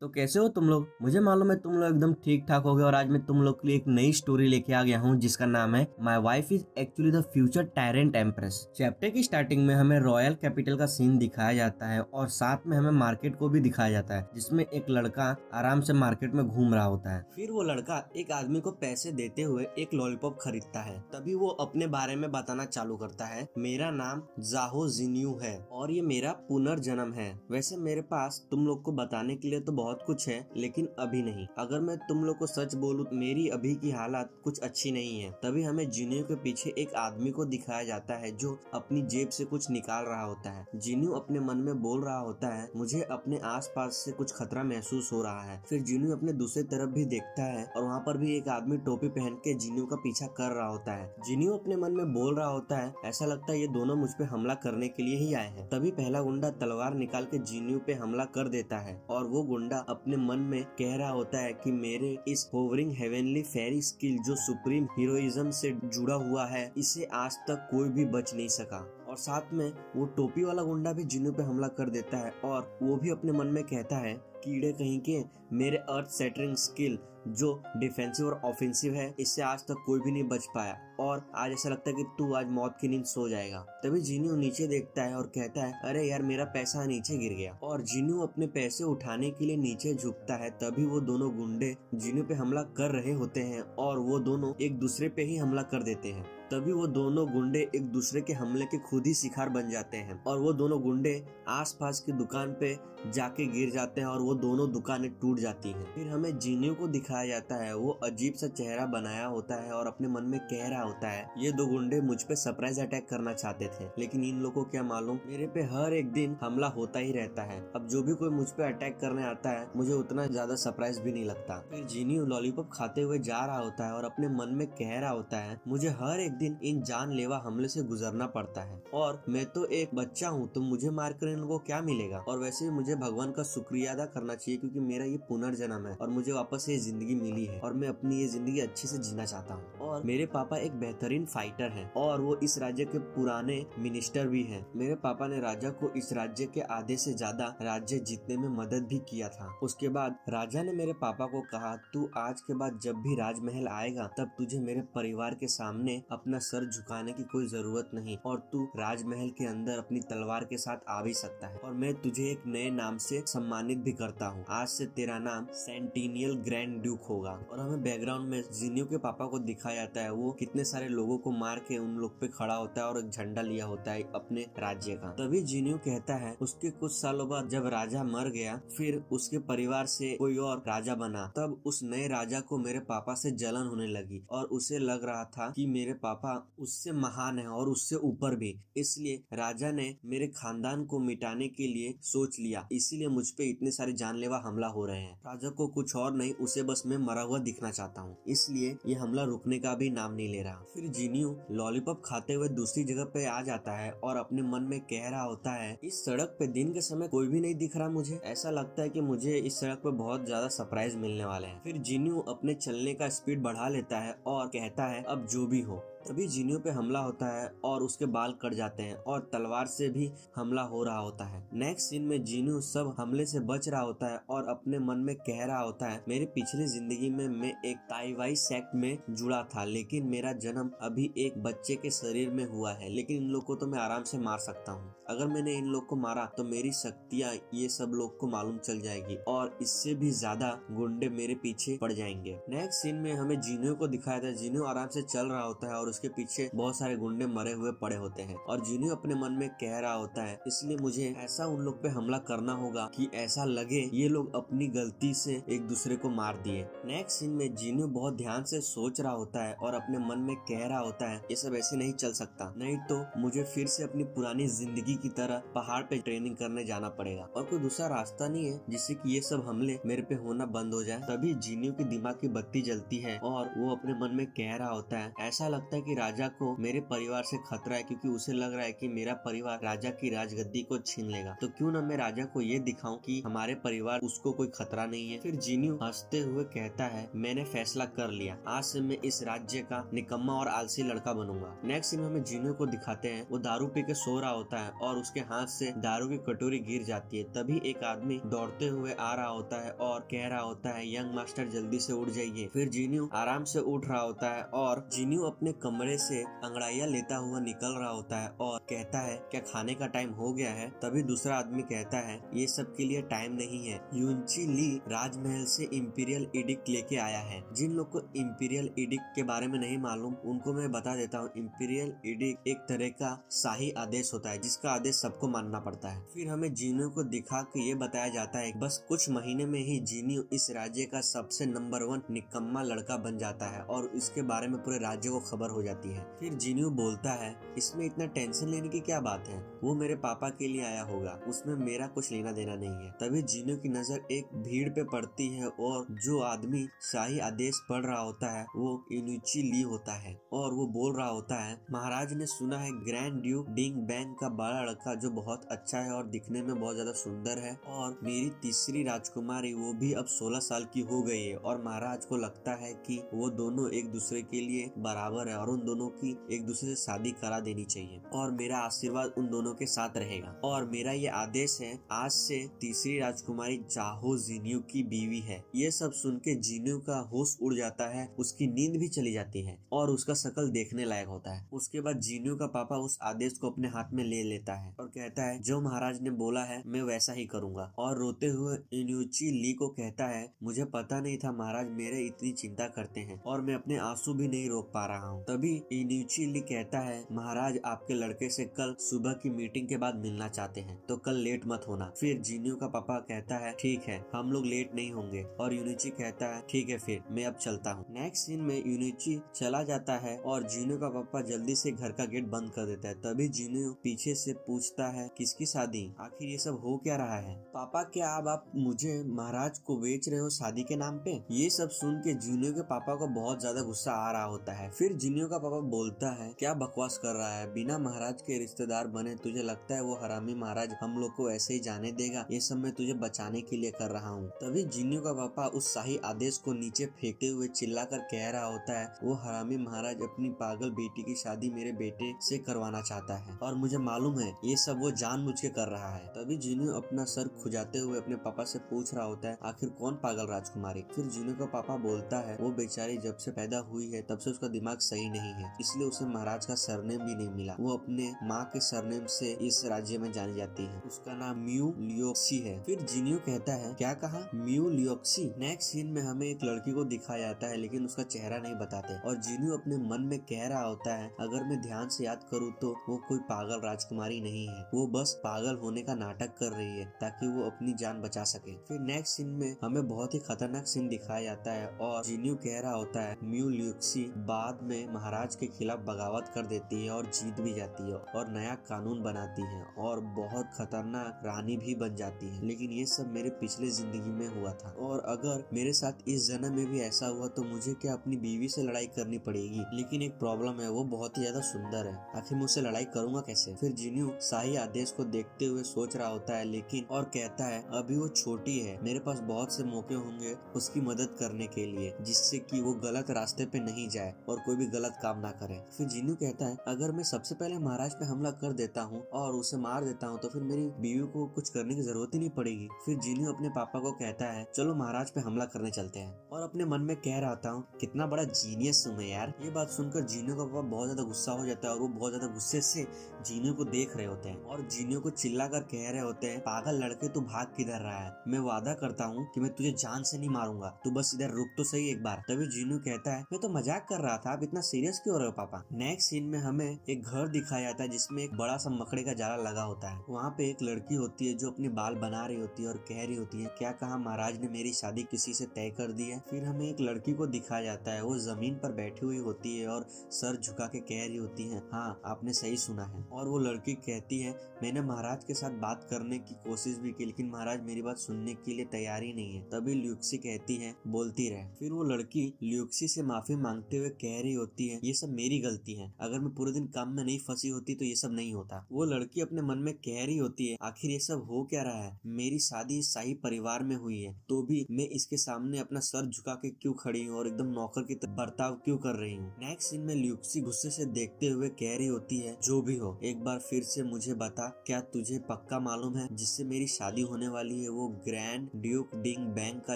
तो कैसे हो तुम लोग? मुझे मालूम है तुम लोग एकदम ठीक ठाक हो गए और आज मैं तुम लोग के लिए एक नई स्टोरी लेके आ गया हूँ जिसका नाम है my wife is actually the future tyrant empress. Chapter की स्टार्टिंग में हमें रॉयल कैपिटल का सीन दिखाया जाता है और साथ में हमें मार्केट को भी दिखाया जाता है जिसमें एक लड़का आराम से मार्केट में घूम रहा होता है। फिर वो लड़का एक आदमी को पैसे देते हुए एक लॉलीपॉप खरीदता है। तभी वो अपने बारे में बताना चालू करता है, मेरा नाम जाहो जिन्यू है और ये मेरा पुनर्जन्म है। वैसे मेरे पास तुम लोग को बताने के लिए तो बहुत कुछ है, लेकिन अभी नहीं। अगर मैं तुम लोग को सच बोलूं, मेरी अभी की हालत कुछ अच्छी नहीं है। तभी हमें जिन्यू के पीछे एक आदमी को दिखाया जाता है जो अपनी जेब से कुछ निकाल रहा होता है। जिन्यू अपने मन में बोल रहा होता है, मुझे अपने आसपास से कुछ खतरा महसूस हो रहा है। फिर जिन्यू अपने दूसरी तरफ भी देखता है और वहाँ पर भी एक आदमी टोपी पहन के जिन्यू का पीछा कर रहा होता है। जिन्यू अपने मन में बोल रहा होता है, ऐसा लगता है ये दोनों मुझ पे हमला करने के लिए ही आए हैं। तभी पहला गुंडा तलवार निकाल के जिन्यू पे हमला कर देता है और वो गुंडा अपने मन में कह रहा होता है कि मेरे इस होवरिंग हेवनली फेरी स्किल जो सुप्रीम हीरोइज्म से जुड़ा हुआ है, इसे आज तक कोई भी बच नहीं सका। और साथ में वो टोपी वाला गुंडा भी जिन्यू पे हमला कर देता है और वो भी अपने मन में कहता है, कीड़े कहीं के, मेरे अर्थ सेटरिंग स्किल जो डिफेंसिव और ऑफेंसिव है, इससे आज तक कोई भी नहीं बच पाया और आज ऐसा लगता है कि तू आज मौत की नींद सो जाएगा। तभी जिन्यू नीचे देखता है और कहता है, अरे यार मेरा पैसा नीचे गिर गया। और जिन्यू अपने पैसे उठाने के लिए नीचे झुकता है। तभी वो दोनों गुंडे जिन्यू पे हमला कर रहे होते हैं और वो दोनों एक दूसरे पे ही हमला कर देते हैं। तभी वो दोनों गुंडे एक दूसरे के हमले के खुद ही शिकार बन जाते हैं और वो दोनों गुंडे आसपास की दुकान पे जाके गिर जाते हैं और वो दोनों दुकानें टूट जाती हैं। फिर हमें जिन्यू को दिखाया जाता है, वो अजीब सा चेहरा बनाया होता है और अपने मन में कह रहा होता है, ये दो गुंडे मुझ पे सरप्राइज अटैक करना चाहते थे, लेकिन इन लोगों को क्या मालूम मेरे पे हर एक दिन हमला होता ही रहता है। अब जो भी कोई मुझ पे अटैक करने आता है, मुझे उतना ज्यादा सरप्राइज भी नहीं लगता। फिर जिन्यू लॉलीपॉप खाते हुए जा रहा होता है और अपने मन में कह रहा होता है, मुझे हर एक दिन इन जानलेवा हमले से गुजरना पड़ता है और मैं तो एक बच्चा हूँ, तो मुझे मारकर इन लोगों को क्या मिलेगा। और वैसे भी मुझे भगवान का शुक्रिया अदा करना चाहिए क्योंकि मेरा ये पुनर्जन्म है और मुझे वापस ये जिंदगी मिली है और मैं अपनी ये जिंदगी अच्छे से जीना चाहता हूँ। और मेरे पापा एक बेहतरीन फाइटर हैं और वो इस राज्य के पुराने मिनिस्टर भी हैं। मेरे पापा ने राजा को इस राज्य के आधे से ज्यादा राज्य जीतने में मदद भी किया था। उसके बाद राजा ने मेरे पापा को कहा, तू आज के बाद जब भी राजमहल आएगा तब तुझे मेरे परिवार के सामने अपना सर झुकाने की कोई जरूरत नहीं और तू राजमहल के अंदर अपनी तलवार के साथ आ भी सकता है और मैं तुझे एक नए नाम से सम्मानित भी करता हूँ। आज से तेरा नाम सेंटिनियल ग्रैंड ड्यूक होगा। और हमें बैकग्राउंड में जिन्यू के पापा को दिखाया जाता है, वो कितने सारे लोगों को मार के उन लोग पे खड़ा होता है और एक झंडा लिया होता है अपने राज्य का। तभी जिन्यू कहता है, उसके कुछ सालों बाद जब राजा मर गया, फिर उसके परिवार से कोई और राजा बना। तब उस नए राजा को मेरे पापा से जलन होने लगी और उसे लग रहा था कि मेरे पापा उससे महान है और उससे ऊपर भी। इसलिए राजा ने मेरे खानदान को मिटाने के लिए सोच लिया, इसीलिए मुझ पे इतने सारे जानलेवा हमला हो रहे हैं। राजा को कुछ और नहीं, उसे बस मैं मरा हुआ दिखना चाहता हूँ, इसलिए ये हमला रुकने का भी नाम नहीं ले रहा। फिर जिन्यू लॉलीपॉप खाते हुए दूसरी जगह पे आ जाता है और अपने मन में कह रहा होता है, इस सड़क पे दिन के समय कोई भी नहीं दिख रहा मुझे, ऐसा लगता है कि मुझे इस सड़क पे बहुत ज्यादा सरप्राइज मिलने वाले हैं। फिर जिन्यू अपने चलने का स्पीड बढ़ा लेता है और कहता है, अब जो भी हो। तभी जिन्यू पे हमला होता है और उसके बाल कट जाते हैं और तलवार से भी हमला हो रहा होता है। नेक्स्ट सीन में जिन्यू सब हमले से बच रहा होता है और अपने मन में कह रहा होता है, मेरी पिछली जिंदगी में मैं एक ताइवाई सेक्ट में जुड़ा था, लेकिन मेरा जन्म अभी एक बच्चे के शरीर में हुआ है, लेकिन इन लोग को तो मैं आराम से मार सकता हूँ। अगर मैंने इन लोग को मारा तो मेरी शक्तियाँ ये सब लोग को मालूम चल जाएगी और इससे भी ज्यादा गुंडे मेरे पीछे पड़ जाएंगे। नेक्स्ट सीन में हमें जिन्यू को दिखाया था, जिन्यू आराम से चल रहा होता है और उसके पीछे बहुत सारे गुंडे मरे हुए पड़े होते हैं और जिन्यू अपने मन में कह रहा होता है, इसलिए मुझे ऐसा उन लोग पे हमला करना होगा कि ऐसा लगे ये लोग अपनी गलती से एक दूसरे को मार दिए। नेक्स्ट सीन में जिन्यू बहुत ध्यान से सोच रहा होता है और अपने मन में कह रहा होता है, ये सब ऐसे नहीं चल सकता, नहीं तो मुझे फिर से अपनी पुरानी जिंदगी की तरह पहाड़ पे ट्रेनिंग करने जाना पड़ेगा और कोई दूसरा रास्ता नहीं है जिससे कि ये सब हमले मेरे पे होना बंद हो जाए। तभी जिन्यू की दिमाग की बत्ती जलती है और वो अपने मन में कह रहा होता है, ऐसा लगता है कि राजा को मेरे परिवार से खतरा है, क्योंकि उसे लग रहा है कि मेरा परिवार राजा की राजगद्दी को छीन लेगा। तो क्यों न मैं राजा को ये दिखाऊं कि हमारे परिवार उसको कोई खतरा नहीं है। फिर जीन्यू हंसते हुए कहता है, मैंने फैसला कर लिया, आज से मैं इस राज्य का निकम्मा और आलसी लड़का बनूंगा। नेक्स्ट सीन में हमें जीन्यू को दिखाते हैं, वो दारू पी के सो रहा होता है और उसके हाथ से दारू की कटोरी गिर जाती है। तभी एक आदमी दौड़ते हुए आ रहा होता है और कह रहा होता है, यंग मास्टर जल्दी से उठ जाइए। फिर जीन्यू आराम से उठ रहा होता है और जीन्यू अपने कमरे से अंगड़ाइयां लेता हुआ निकल रहा होता है और कहता है, क्या खाने का टाइम हो गया है? तभी दूसरा आदमी कहता है, ये सब के लिए टाइम नहीं है, यूनची ली राजमहल से इंपीरियल एडिक्ट लेके आया है। जिन लोग को इंपीरियल एडिक्ट के बारे में नहीं मालूम उनको मैं बता देता हूँ, इंपीरियल एडिक्ट एक तरह का शाही आदेश होता है जिसका आदेश सबको मानना पड़ता है। फिर हमें जीन्यू को दिखा के ये बताया जाता है, बस कुछ महीने में ही जीन्यू इस राज्य का सबसे नंबर 1 निकम्मा लड़का बन जाता है और इसके बारे में पूरे राज्य को खबर हो जाती है। फिर जीन्यू बोलता है, इसमें इतना टेंशन लेने की क्या बात है, वो मेरे पापा के लिए आया होगा, उसमें मेरा कुछ लेना देना नहीं है। तभी जीन्यू की नजर एक भीड़ पे पड़ती है और जो आदमी शाही आदेश पढ़ रहा होता है वो यूनिची ली होता है और वो बोल रहा होता है, महाराज ने सुना है ग्रैंड ड्यूक डिंग बैंग का बड़ा लड़का जो बहुत अच्छा है और दिखने में बहुत ज्यादा सुंदर है और मेरी तीसरी राजकुमारी वो भी अब 16 साल की हो गई है और महाराज को लगता है कि वो दोनों एक दूसरे के लिए बराबर है और उन दोनों की एक दूसरे से शादी करा देनी चाहिए और मेरा आशीर्वाद उन दोनों के साथ रहेगा और मेरा ये आदेश है, आज से तीसरी राजकुमारी चाहो जीन्यू की बीवी है। ये सब सुन के जीन्यू का होश उड़ जाता है, उसकी नींद भी चली जाती है और उसका शकल देखने लायक होता है। उसके बाद जीन्यू का पापा उस आदेश को अपने हाथ में ले लेता है और कहता है, जो महाराज ने बोला है मैं वैसा ही करूंगा और रोते हुए यूनिची ली को कहता है, मुझे पता नहीं था महाराज मेरे इतनी चिंता करते हैं और मैं अपने आंसू भी नहीं रोक पा रहा हूँ। तभी यूनिची ली कहता है, महाराज आपके लड़के से कल सुबह की मीटिंग के बाद मिलना चाहते हैं तो कल लेट मत होना। फिर जीन्यू का पापा कहता है, ठीक है हम लोग लेट नहीं होंगे और यूनिची कहता है, ठीक है फिर मैं अब चलता हूँ। नेक्स्ट सीन में यूनिची चला जाता है और जीन्यू का पापा जल्दी से घर का गेट बंद कर देता है। तभी जीन्यू पीछे से पूछता है, किसकी शादी, आखिर ये सब हो क्या रहा है? पापा क्या अब आप मुझे महाराज को बेच रहे हो शादी के नाम पे? ये सब सुन के जीन्यू के पापा को बहुत ज्यादा गुस्सा आ रहा होता है। फिर जीन्यू का पापा बोलता है, क्या बकवास कर रहा है, बिना महाराज के रिश्तेदार बने तुझे लगता है वो हरामी महाराज हम लोग को ऐसे ही जाने देगा? ये सब मैं तुझे बचाने के लिए कर रहा हूँ। तभी जीन्यू का पापा उस शाही आदेश को नीचे फेंकते हुए चिल्लाकर कह रहा होता है, वो हरामी महाराज अपनी पागल बेटी की शादी मेरे बेटे से करवाना चाहता है और मुझे मालूम है ये सब वो जानबूझ के कर रहा है। तभी जीन्यू अपना सर खुजाते हुए अपने पापा से पूछ रहा होता है, आखिर कौन पागल राजकुमारी? फिर जीन्यू का पापा बोलता है, वो बेचारी जब से पैदा हुई है तब से उसका दिमाग सही नहीं है, इसलिए उसे महाराज का सरनेम भी नहीं मिला। वो अपने माँ के सरनेम से इस राज्य में जानी जाती है, उसका नाम म्यू लियोक्सी है। फिर जीन्यू कहता है, क्या कहा, म्यू लियोक्सी? नेक्स्ट सीन में हमें एक लड़की को दिखाया जाता है लेकिन उसका चेहरा नहीं बताते और जीन्यू अपने मन में कह रहा होता है, अगर मैं ध्यान से याद करूँ तो वो कोई पागल राजकुमारी नहीं है, वो बस पागल होने का नाटक कर रही है ताकि वो अपनी जान बचा सके। फिर नेक्स्ट सीन में हमें बहुत ही खतरनाक सीन दिखाया जाता है और जीन्यू कह रहा होता है, म्यू लियोक्सी बाद में महाराज के खिलाफ बगावत कर देती है और जीत भी जाती है और नया कानून बनाती है और बहुत खतरनाक रानी भी बन जाती है। लेकिन ये सब मेरे पिछले जिंदगी में हुआ था और अगर मेरे साथ इस जन्म में भी ऐसा हुआ तो मुझे क्या अपनी बीवी से लड़ाई करनी पड़ेगी? लेकिन एक प्रॉब्लम है, वो बहुत ही ज्यादा सुंदर है, आखिर मैं उससे लड़ाई करूंगा कैसे? फिर जीन्यू शाही आदेश को देखते हुए सोच रहा होता है लेकिन और कहता है, अभी वो छोटी है, मेरे पास बहुत से मौके होंगे उसकी मदद करने के लिए जिससे कि वो गलत रास्ते पे नहीं जाए और कोई भी गलत काम ना करे। फिर जीन्यू कहता है, अगर मैं सबसे पहले महाराज पे हमला कर देता हूँ और उसे मार देता हूँ तो फिर मेरी बीवी को कुछ करने की जरूरत ही नहीं पड़ेगी। फिर जीन्यू अपने पापा को कहता है, चलो महाराज पे हमला करने चलते हैं और अपने मन में कह रहा हूँ, कितना बड़ा जीनियस हूँ मैं यार। ये बात सुनकर जीन्यू का पापा बहुत ज्यादा गुस्सा हो जाता है और वो बहुत ज्यादा गुस्से से जीन्यू को देख रहे होते हैं और जीन्यू को चिल्ला कर कह रहे होते हैं, पागल लड़के तू भाग किधर रहा है? मैं वादा करता हूँ कि मैं तुझे जान से नहीं मारूंगा, तू बस इधर रुक तो सही एक बार। तभी जीन्यू कहता है, मैं तो मजाक कर रहा था, आप इतना सीरियस क्यों हो रहे हो पापा? नेक्स्ट सीन में हमें एक घर दिखाया जाता है जिसमें एक बड़ा सा मकड़े का जाला लगा होता है। वहाँ पे एक लड़की होती है जो अपने बाल बना रही होती है और कह रही होती है, क्या कहा महाराज ने मेरी शादी किसी से तय कर दी है? फिर हमें एक लड़की को दिखाया जाता है, वो जमीन पर बैठी हुई होती है और सर झुका के कह रही होती है, हाँ आपने सही सुना है। और वो लड़की कहती है, मैंने महाराज के साथ बात करने की कोशिश भी की लेकिन महाराज मेरी बात सुनने के लिए तैयार ही नहीं है। तभी लियोक्सी कहती है, बोलती रहे। फिर वो लड़की लियोक्सी से माफी मांगते हुए कह रही होती है, ये सब मेरी गलती है। अगर मैं पूरे दिन काम में नहीं फंसी होती तो ये सब नहीं होता। वो लड़की अपने मन में कह रही होती है, आखिर ये सब हो क्या रहा है? मेरी शादी शाही परिवार में हुई है, तो भी मैं इसके सामने अपना सर झुका के क्यों खड़ी हूँ और एकदम नौकर की तरह बर्ताव क्यों कर रही हूँ। नेक्स्ट सीन में ल्यूक्सी गुस्से से देखते हुए कह रही होती है, जो भी हो एक बार फिर से मुझे बता, क्या तुझे पक्का मालूम है जिससे मेरी शादी होने वाली है वो ग्रैंड ड्यूक डिंग बैंग का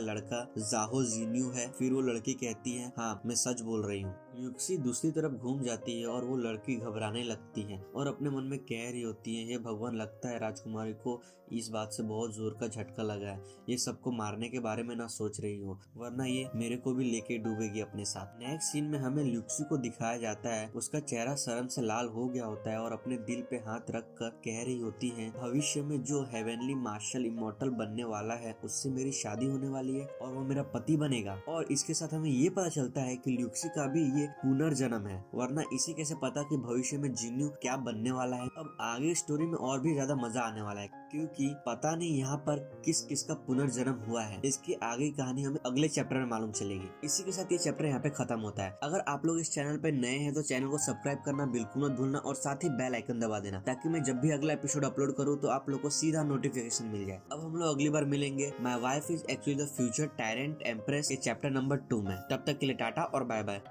लड़का जाहो जीन्यू है? फिर वो लड़की कहती है, हाँ मैं सच बोल रही हूँ। ल्यूक्सी दूसरी तरफ घूम जाती है और वो लड़की घबराने लगती है और अपने मन में कह रही होती है, हे भगवान, लगता है राजकुमारी को इस बात से बहुत जोर का झटका लगा है। ये सबको मारने के बारे में ना सोच रही हो, वरना ये मेरे को भी लेके डूबेगी अपने साथ। नेक्स्ट सीन में हमें ल्यूक्सी को दिखाया जाता है, उसका चेहरा शर्म से लाल हो गया होता है और अपने दिल पे हाथ रख कर कह रही होती है, भविष्य में जो हेवनली मार्शल इमॉर्टल बनने वाला है उससे मेरी शादी होने वाली है और वो मेरा पति बनेगा। और इसके साथ हमें ये पता चलता है कि ल्यूक्सी का भी ये पुनर्जन्म है, वरना इसे कैसे पता कि भविष्य में जिन्यू क्या बनने वाला है। अब आगे स्टोरी में और भी ज्यादा मजा आने वाला है, क्योंकि पता नहीं यहाँ पर किस किस का पुनर्जन्म हुआ है। इसकी आगे कहानी हमें अगले चैप्टर में मालूम चलेगी। इसी के साथ ये चैप्टर यहाँ पे खत्म होता है। अगर आप लोग इस चैनल पे नए हैं तो चैनल को सब्सक्राइब करना बिल्कुल मत भूलना और साथ ही बेल आइकन दबा देना, ताकि मैं जब भी अगला एपिसोड अपलोड करूँ तो आप लोग को सीधा नोटिफिकेशन मिल जाए। अब हम लोग अगली बार मिलेंगे my wife is actually the future tyrant empress के चैप्टर नंबर 2 में। तब तक के लिए टाटा और बाय बाय।